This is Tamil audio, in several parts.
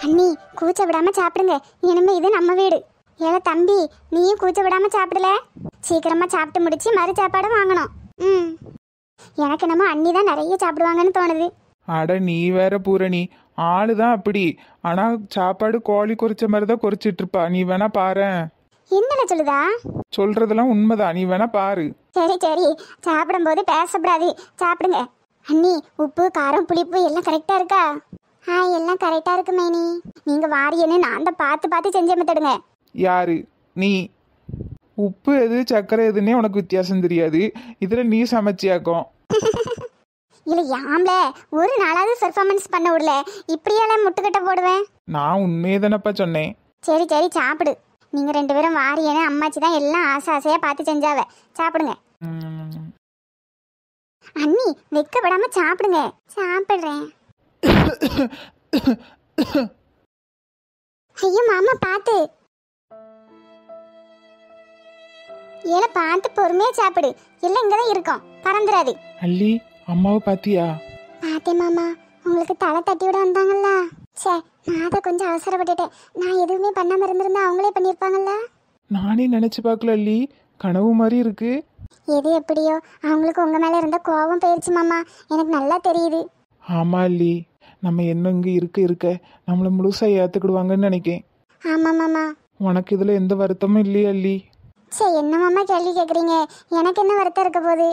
அண்ணி கூச்ச விடாம சாப்பிடுங்க, இனிமே இது நம்ம வீடு. ஏல தம்பி, நீயும் கூச்ச விடாம சாப்பிடல, சீக்கிரமா சாப்பிட்டு முடிச்சு மறு சாப்பாடு வாங்கணும். எனக்கு என்னமோ அண்ணி தான் நிறைய சாப்பிடுவாங்கன்னு தோணுது. அட நீ வேற பூரணி, ஆளுதான் அப்படி. ஆனா சாப்பாடு கோழி குறிச்ச மாதிரி தான் குறிச்சிட்டு இருப்பா. நீ வேணா பாரு. என்னல சொல்லுதா? சொல்றதெல்லாம் உண்மைதான், நீ வேணா பாரு. சரி சரி, சாப்பிடும்போது பேசப்படாது, சாப்பிடுங்க. அண்ணி உப்பு காரம் புளிப்பு எல்லாம் கரெக்டா இருக்கா? எல்லாம் கரெக்டா இருக்கு மைனி. நீங்க வாரியன்னு நான் தான் பார்த்து பார்த்து செஞ்சு மெத்தடுங்க. யாரு நீ? உப்பு எது சர்க்கரை எதுன்னே உனக்கு வித்தியாசம் தெரியாது, இதுல நீ சமைச்சியாக்கும். இல்ல யாம்ல, ஒரு நாளாவது பெர்ஃபார்மன்ஸ் பண்ண விடல, இப்படியெல்லாம் முட்டுக்கட்ட போடுவேன். நான் உண்மையே தானப்பா சொன்னேன். சரி சரி சாப்பிடு. நீங்க 2 பேரும் வாரியன்னு அம்மாச்சி தான் எல்லாம் ஆசை ஆசையா பார்த்து செஞ்சாவ. சாப்பிடுங்க. அண்ணி வெக்க விடாம சாப்பிடுங்க. சாப்பிடுறேன். ஐயோ மாமா பாத்து. ஏல பார்த்து பொறுமையா சாப்பிடு, எல்லாம் இங்கதான் இருக்கும், பறந்துடாது. அல்லி, அம்மாவை பாத்தியா? பாத்தே மாமா, உங்களுக்கு தலை தட்டி விட வந்தாங்கல்ல. சே, நான் அதை கொஞ்சம் அவசரப்பட்டுட்டேன். நான் எதுவுமே பண்ணாம இருந்திருந்தா அவங்களே பண்ணிருப்பாங்கல்ல. நானே நினைச்சு பார்க்கல அல்லி, கனவு மாதிரி இருக்கு. எது எப்படியோ அவங்களுக்கு உங்க மேல இருந்த கோபம் போயிருச்சு மாமா, எனக்கு நல்லா தெரியுது. ஆமா அல்லி, நம்ம என்ன இங்க இருக்க நம்மள முழுசா ஏத்துக்கிடுவாங்கன்னு நினைக்கேன். ஆமா மாமா. உனக்கு இதுல எந்த வருத்தமும் இல்லையா அல்லி? சே, என்ன மாமா கேள்வி கேக்குறீங்க? எனக்கு என்ன வருத்தம் இருக்க போகுது?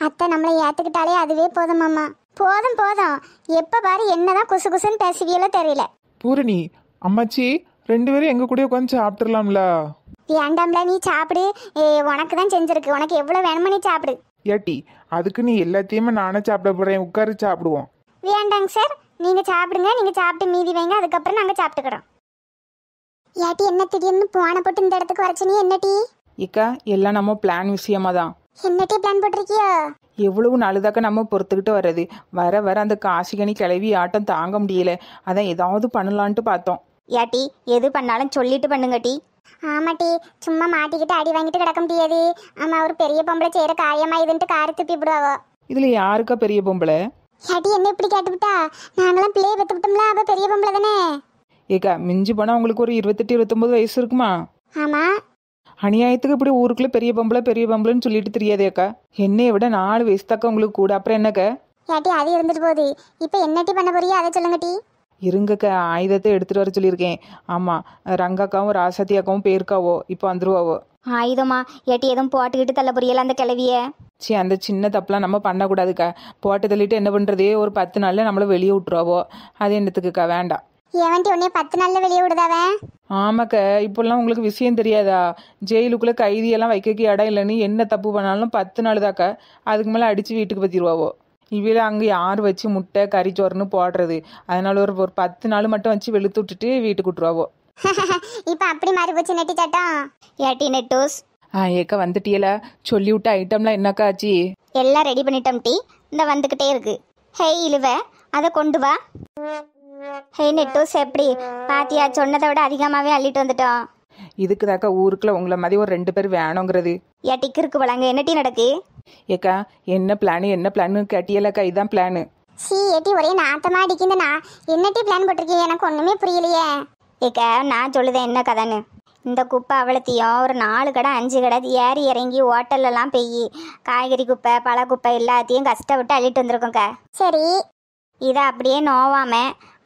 அத்தை நம்மளை ஏத்துக்கிட்டாலே அதுவே போதும் மாமா. போதும் போதும், எப்ப பாரு என்னதான் குசு குசுன்னு பேசுவீங்களோ தெரியல. பூரணி, அம்மாச்சி 2 பேரும் எங்க கூட உட்காந்து சாப்பிட்டுலாம்ல? வேண்டாம்ல, நீ சாப்பிடு. உனக்கு தான் செஞ்சிருக்கு, உனக்கு எவ்வளவு வேணுமோ நீ சாப்பிடு. ஏட்டி, அதுக்கு நீ எல்லாத்தையுமே நானே சாப்பிட போறேன், உட்காரு சாப்பிடுவோம். வேண்டாங்க சார், நீங்க சாப்பிடுங்க. நீங்க சாப்பிட்டு மீதி வைங்க, அதுக்கப்புறம் நாங்க சாப்பிட்டுக்கிறோம். ஏட்டி என்ன திடீர்னு போன போட்டு இந்த இடத்துக்கு வரச்சு? நீ என்ன டீ? இக்கா, எல்லாம் நம்ம பிளான் விஷயமா தான். என்ன டீ பிளான் போட்டிருக்கியோ? எவ்வளவு நாளுதாக்க நம்ம பொறுத்துக்கிட்டு வர்றது, வர வர அந்த காசிகனி கிளவி ஆட்டம் தாங்க முடியல. அதான் ஏதாவது பண்ணலான்ட்டு பார்த்தோம். ஏட்டி எது பண்ணாலும் சொல்லிட்டு பண்ணுங்க டீ. ஆமா டீ, சும்மா மாட்டிக்கிட்டு அடி வாங்கிட்டு கிடக்க முடியாது. ஆமா, ஒரு பெரிய பொம்பளை செய்யற காரியமா இதுன்ட்டு காரை துப்பி விடுவாவோ. இதுல யாருக்கா பெரிய பொம்பளை? ஏட்டி என்ன இப்படி கேட்டுவிட்டா? நாங்களாம் பிள்ளைய பெத்து விட்டோம்ல, அவ பெரிய பொம்பளை தானே. ஏக்கா, மிஞ்சி போனா உங்களுக்கு ஒரு 28 29 வயசு இருக்குமா? ஆமா. அநியாயத்துக்கு இப்படி ஊருக்குள்ள பெரிய பொம்பளைன்னு சொல்லிட்டு தெரியாதேக்கா. என்னைய விட 4 வயசு தாக்கா உங்களுக்கு கூட. அப்புறம் என்னக்கா? ஏட்டி அது இருந்துட்டு போகுது, இப்ப என்ன டீ பண்ண போறியோ அதை சொல்லுங்க டீ. இருங்கக்கா, ஆயுதத்தை எடுத்துட்டு வர சொல்லியிருக்கேன். ஆமா, ரங்காக்காவும் ராசாத்தி அக்காவும் பேருக்காவோ இப்போ வந்துருவாவோ. ஆயுதமா? ஏட்டி எதுவும் போட்டுக்கிட்டு தள்ள புரியல அந்த கிளவிய. சரி, அந்த சின்ன தப்புலாம் நம்ம பண்ணக்கூடாதுக்கா. போட்டு தள்ளிட்டு என்ன பண்றது, ஒரு 10 நாள்ல நம்மள வெளியே விட்டுருவாவோ. அது என்னத்துக்குக்கா, வேண்டாம். ஏவன்ட்டி உன்னைய 10 நாள்ல வெளியே விடுதாவன்? ஆமாக்கா, இப்பெல்லாம் உங்களுக்கு விஷயம் தெரியாதா? ஜெயிலுக்குள்ள கைதியெல்லாம் வைக்க இடம் இல்லைன்னு என்ன தப்பு பண்ணாலும் 10 நாள் தாக்கா. அதுக்கு மேலே அடிச்சு வீட்டுக்கு பற்றிடுவாவோ. இவையில அங்கே யார் வச்சு முட்டை கறிச்சோறுன்னு போடுறது, அதனால ஒரு 10 நாள் மட்டும் வச்சு வெளுத்து விட்டுட்டு வீட்டுக்கு விட்டுருவாவோ. இப்ப அப்படி மாறி போச்சு நெட்டி சட்டம். ஏட்டி நெட்டூஸ். ஏக்கா வந்துட்டியல, சொல்லி விட்ட ஐட்டம்லாம் என்னக்கா ஆச்சு? எல்லாம் ரெடி பண்ணிட்டோம் டீ, இந்த வந்துகிட்டே இருக்கு. ஹேய் இழுவ, அதை கொண்டு வா. ஹே நெட்டூஸ், எப்படி பாத்தியா? சொன்னதை விட அதிகமாவே அள்ளிட்டு வந்துட்டோம். இதுக்கு தாக்கா ஊருக்குள்ள உங்களை மாதிரி ஒரு 2 பேர் வேணுங்கிறது. ஏட்டிக்கு இருக்கு வளங்க, என்ன டீ நடக்கு? ஏக்கா, என்ன பிளான்னு கேட்டியலக்கா, இதுதான் பிளானு. சி ஏட்டி ஒரே நாத்தமா அடிக்குதுண்ணா. என்ன டீ பிளான் போட்டிருக்கீங்க? எனக்கு ஒண்ணுமே புரியலையே. ஏக்கா நான் சொல்லுதேன் என்ன கதைன்னு. இந்த குப்பை அவ்வளோத்தையும் ஒரு 4 கடை 5 கடை ஏறி இறங்கி ஹோட்டல்லாம் பெய்யி காய்கறி குப்பை பழ குப்பை எல்லாத்தையும் கஷ்டப்பட்டு அள்ளிட்டு வந்திருக்கோங்க்கா. சரி, இதை அப்படியே நோவாம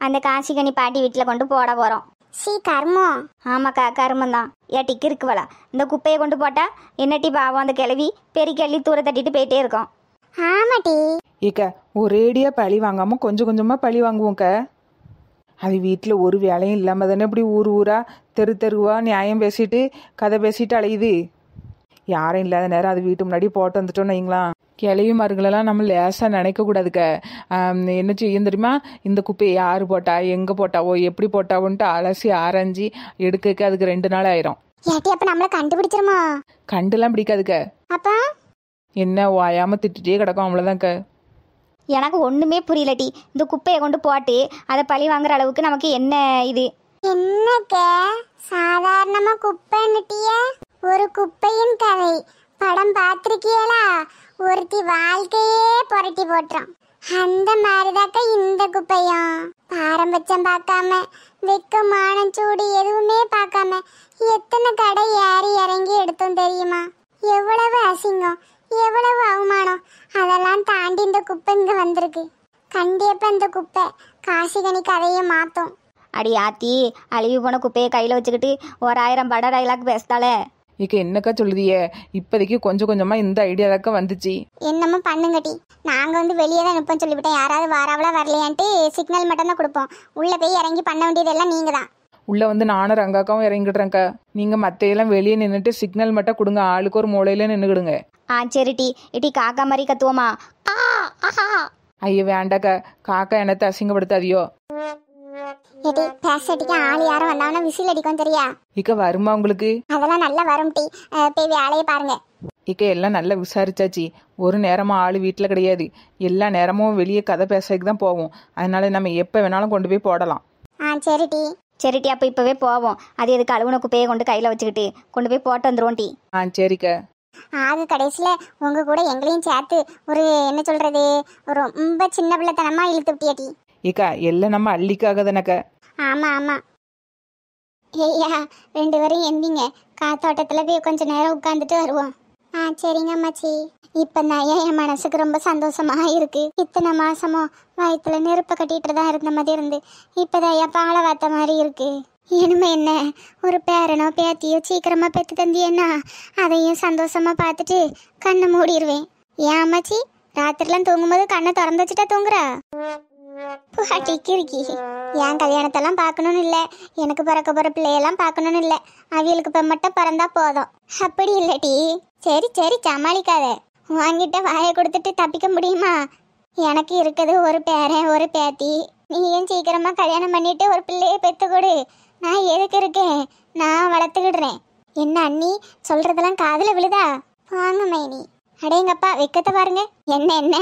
அந்த காசிகனி பாட்டி வீட்டில் கொண்டு போட போகிறோம். சி கர்மம். ஆமாக்கா, கர்மம் தான். ஏட்டிக்கு இருக்குவலா, இந்த குப்பையை கொண்டு போட்டா என்னட்டி பாவம், அந்த கிளவி பெரிய அள்ளி தூர தட்டிட்டு போயிட்டே இருக்கோம். ஆமாட்டி. ஏக்கா, ஒரேடியா பழி வாங்காம கொஞ்சம் கொஞ்சமா பழி வாங்குவோம்க்கா. அது வீட்டில் ஒரு வேலையும் இல்லாமல் தானே இப்படி ஊரா தெருவா நியாயம் பேசிட்டு கதை பேசிட்டு அலையுது. யாரும் இல்லாத நேரம் அது வீட்டு முன்னாடி போட்டு வந்துட்டோன்னு வைங்களா, கிளவி மருங்களெல்லாம் நம்ம லேசாக நினைக்கக்கூடாதுக்க. என்ன செய்யும் தெரியுமா? இந்த குப்பையை யார் போட்டா, எங்கே போட்டாவோ, எப்படி போட்டாவோன்ட்டு அலசி ஆராய்ஞ்சி எடுக்க அதுக்கு 2 நாள் ஆயிரும். ஏட்டி அப்ப நம்மள கண்டுபிடிச்சிருமா? கண்டுலாம் பிடிக்காதுக்க. அப்பா என்ன வாயாம திட்டுட்டே கிடக்கும், அவ்வளோதான்க்க. எனக்கு ஒண்ணுமே புரியலடி. இந்த குப்பையை கொண்டு போட்டு அதை பழி வாங்குற அளவுக்கு நமக்கு என்ன இது? என்னக்க சாதாரணமா குப்பைன்னுட்டிய? ஒரு குப்பையின் கதை படம் பார்த்திருக்கியலா? ஒருத்தி வாழ்க்கையே புரட்டி போட்டுரும். அந்த மாதிரிதாக்க இந்த குப்பையும். பாரம்பரியம் பார்க்காம வெக்கம் மானம் சூடு எதுவுமே பார்க்காம எத்தனை கடை ஏறி இறங்கி எடுத்தோம் தெரியுமா? எவ்வளவு அசிங்கம், எவ்வளவு அவமானம். அதெல்லாம் தாண்டி இந்த குப்பை இங்க வந்திருக்கு. கண்டிப்பா இந்த குப்பை காசிகனி கதையை மாத்தோம். அடி ஆத்தி, அழுகி போன குப்பையை கையில் வச்சுக்கிட்டு 1000 பட டைலாக் பேசுதாளே. இக்க என்னக்கா சொல்லுதியே? இப்போதைக்கு கொஞ்சம் கொஞ்சமாக இந்த ஐடியா தாக்கா வந்துச்சு. என்னமோ பண்ணுங்கட்டி. நாங்கள் வெளியே தான் நிற்போம் சொல்லிவிட்டோம். யாராவது வாராவளா வரலையான்ட்டு சிக்னல் மட்டும் தான் கொடுப்போம். உள்ளே போய் இறங்கி பண்ண வேண்டியதெல்லாம் நீங்கள் தான். உள்ளே நானும் ரங்காக்காவும் இறங்கிடுறேங்க்கா. நீங்கள் மற்றையெல்லாம் வெளியே நின்றுட்டு சிக்னல் மட்டும் கொடுங்க. ஆளுக்கு ஒரு மூலையில நின்றுக்கிடுங்க. சரிட்டி. இட்டி காக்கா மாதிரி கத்துவோமா? ஐயோ வேண்டாக்கா, காக்கா என்னத்தை அசிங்கப்படுத்தாதியோ. ஏடி பேசட்டிக்கு ஆள் யாரும் வந்தாங்கன்னா விசில் அடிக்கும் தெரியா? இக்க வருமா உங்களுக்கு? அதெல்லாம் நல்லா வரும் டி. போய் வேலையை பாருங்க. இக்க எல்லாம் நல்லா விசாரிச்சாச்சு. ஒரு நேரமும் ஆள் வீட்டில் கிடையாது. எல்லா நேரமும் வெளியே கதை பேசுறதுக்கு தான் போவோம். அதனால நம்ம எப்போ வேணாலும் கொண்டு போய் போடலாம். சரிட்டி. சரிட்டி, அப்போ இப்போவே போவோம். அது எதுக்கு அழுகுன குப்பையை கொண்டு கையில் வச்சுக்கிட்டு கொண்டு போய் போட்டு வந்துடுவோம் டி. சரிக்கா. ஆகு கடைசியில் உங்க கூட எங்களையும் சேர்த்து ஒரு என்ன சொல்றது, ரொம்ப சின்ன பிள்ளைத்தனமா இழுத்து விட்டியாட்டி. இக்கா எல்லாம் நம்ம அள்ளிக்காக தானக்கா. ஆமா ஆமா. ஐயா 2 பேரும் எந்திங்க. காத்தோட்டத்துல போய் கொஞ்ச நேரம் உட்காந்துட்டு வருவோம். சரிங்க அம்மாச்சி. இப்ப நான் என் மனசுக்கு ரொம்ப சந்தோஷமா இருக்கு. இத்தனை மாசமோ வயிற்றுல நெருப்ப கட்டிட்டு தான் இருந்த மாதிரி இருந்து இப்பதான் பாலை வாத்த மாதிரி இருக்கு. இனிமே என்ன ஒரு பேரனோ பேத்தியோ சீக்கிரமா பெத்து தந்தியன்னா அதையும் சந்தோஷமா பார்த்துட்டு கண்ணை மூடிடுவேன். ஏன் அம்மாச்சி ராத்திரிலாம் தூங்கும்போது கண்ணை திறந்து வச்சுட்டா தூங்குறா? பாட்டிக்கு இருக்கி. என் கல்யாணத்தெல்லாம் பார்க்கணும்னு இல்லை, எனக்கு பிறக்க போற பிள்ளையெல்லாம் பார்க்கணும்னு இல்லை. அவியலுக்கு இப்போ மட்டும் பிறந்தா போதும். அப்படி இல்லட்டி. சரி சரி சமாளிக்காத. வாங்கிட்ட வாயை கொடுத்துட்டு தப்பிக்க முடியுமா? எனக்கு இருக்குது ஒரு பேரன் ஒரு பேத்தி. நீ ஏன் சீக்கிரமா கல்யாணம் பண்ணிட்டு ஒரு பிள்ளையை பெத்து கொடு. நான் எதுக்கு இருக்கேன், நான் வளர்த்துக்கிடுறேன். என்ன அண்ணி சொல்றதெல்லாம் காதுல விழுதா? வாங்க மைனி. அடேங்கப்பா வெக்கத்தை பாருங்க. என்ன என்ன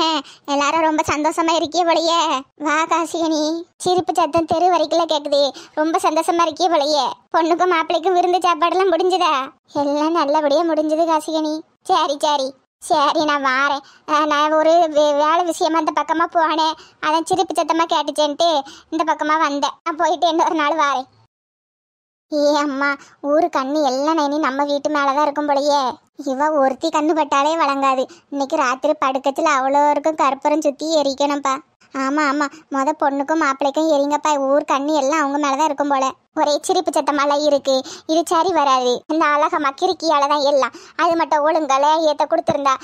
எல்லாரும் ரொம்ப சந்தோஷமா இருக்கிய போலையே. வா காசிகனி. சிரிப்பு சத்தம் தெரு வரைக்கும் கேக்குது. ரொம்ப சந்தோஷமா இருக்கிய போலையே. பொண்ணுக்கும் மாப்பிள்ளைக்கும் விருந்து சாப்பாடுலாம் முடிஞ்சுதா? எல்லாம் நல்லபடியா முடிஞ்சது காசிகனி. சரி சரி சரி நான் வாரேன். நான் ஒரு வேலை விஷயமா இந்த பக்கமா போனேன். அதான் சிரிப்பு சத்தமா கேட்டுச்சேன்ட்டு இந்த பக்கமா வந்தேன். நான் போயிட்டு இன்னொரு நாள் வாரேன். அம்மா ஊரு கண்ணு எல்லாம் நைனி நம்ம வீட்டு மேலதான் இருக்கும் போலையே. இவ ஒருத்தி கண்ணு பட்டாலே வழங்காது. இன்னைக்கு ராத்திரி படுக்கத்துல அவ்வளோ இருக்கும் கற்பூரம் சுத்தி எரிக்கணும்ப்பா. ஆமா ஆமா, பொண்ணுக்கும் மாப்பிள்ளைக்கும் எரிங்கப்பா. ஊர் கண்ணு எல்லாம் அவங்க மேலதான் இருக்கும் போல. ஒரே சிரிப்பு சத்தமெல்லாம் இருக்கு. இது சரி வராது. இந்த அழகமா கிறுக்கியாலதான் எல்லாம். அது மட்டும் ஒழுங்கல ஏத்த கொடுத்துருந்தா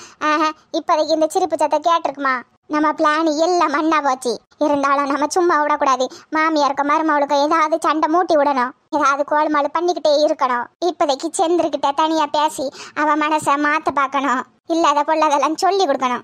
இப்போதைக்கு இந்த சிரிப்பு சத்தம் கேட்டிருக்குமா? நம்ம பிளான் எல்லாம் மண்ணா போச்சு. இருந்தாலும் நம்ம சும்மா விடக்கூடாது. மாமியாருக்கு மருமவளுக்கு ஏதாவது சண்டை மூட்டி விடணும். ஏதாவது கோல்மாலு பண்ணிக்கிட்டே இருக்கணும். இப்போதைக்கு செந்திருக்கிட்ட தனியா பேசி அவ மனசை மாத்த பார்க்கணும். இல்லாத பொல்லாதெல்லாம் சொல்லி கொடுக்கணும்.